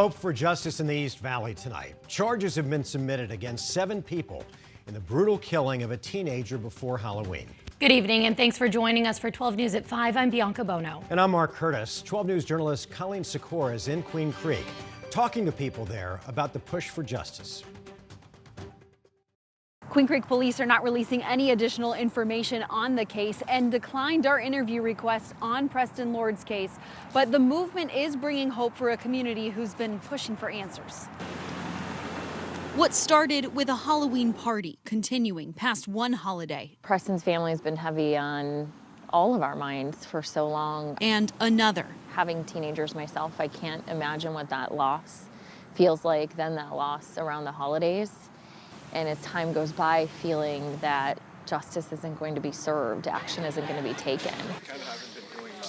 Hope for justice in the East Valley tonight. Charges have been submitted against 7 people in the brutal killing of a teenager before Halloween. Good evening and thanks for joining us for 12 News at 5. I'm Bianca Bono. And I'm Mark Curtis. 12 News journalist Colleen Sikora is in Queen Creek, talking to people there about the push for justice. Queen Creek police are not releasing any additional information on the case and declined our interview request on Preston Lord's case. But the movement is bringing hope for a community who's been pushing for answers. What started with a Halloween party continuing past one holiday. Preston's family has been heavy on all of our minds for so long. And another. Having teenagers myself, I can't imagine what that loss feels like, then that loss around the holidays. And as time goes by, feeling that justice isn't going to be served, action isn't going to be taken.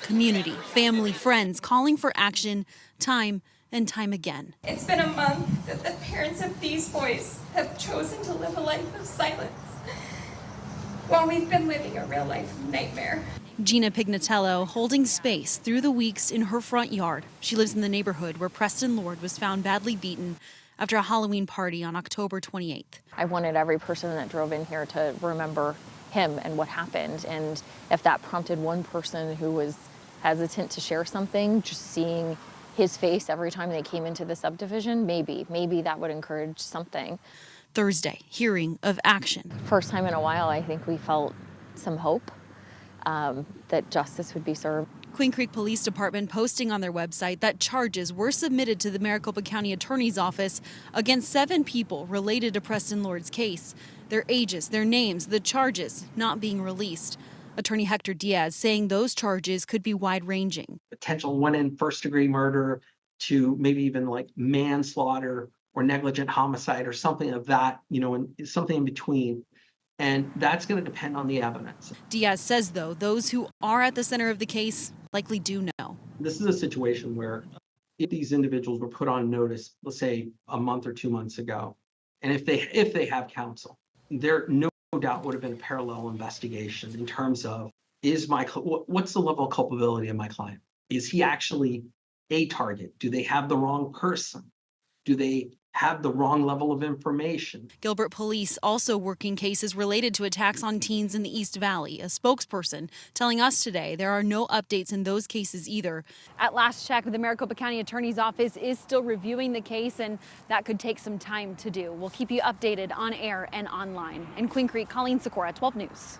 Community, family, friends calling for action time and time again. It's been a month that the parents of these boys have chosen to live a life of silence while we've been living a real life nightmare. Gina Pignatello holding space through the weeks in her front yard. She lives in the neighborhood where Preston Lord was found badly beaten after a Halloween party on October 28th. I wanted every person that drove in here to remember him and what happened. And if that prompted one person who was hesitant to share something, just seeing his face every time they came into the subdivision, maybe that would encourage something. Thursday, hearing of action. First time in a while, I think we felt some hope that justice would be served. Queen Creek Police Department posting on their website that charges were submitted to the Maricopa County Attorney's Office against 7 people related to Preston Lord's case. Their ages, their names, the charges not being released. Attorney Hector Diaz saying those charges could be wide-ranging. Potential one in first-degree murder to maybe even like manslaughter or negligent homicide or something of that, and something in between. And that's going to depend on the evidence. Diaz says, though, those who are at the center of the case likely do know. This is a situation where if these individuals were put on notice, let's say a month or 2 months ago, and if they have counsel, there no doubt would have been a parallel investigation in terms of what's the level of culpability of my client? Is he actually a target? Do they have the wrong person? Do they have the wrong level of information? Gilbert Police also working cases related to attacks on teens in the East Valley. A spokesperson telling us today there are no updates in those cases either. At last check, the Maricopa County Attorney's Office is still reviewing the case, and that could take some time to do. We'll keep you updated on air and online. In Queen Creek, Colleen Sikora, 12 News.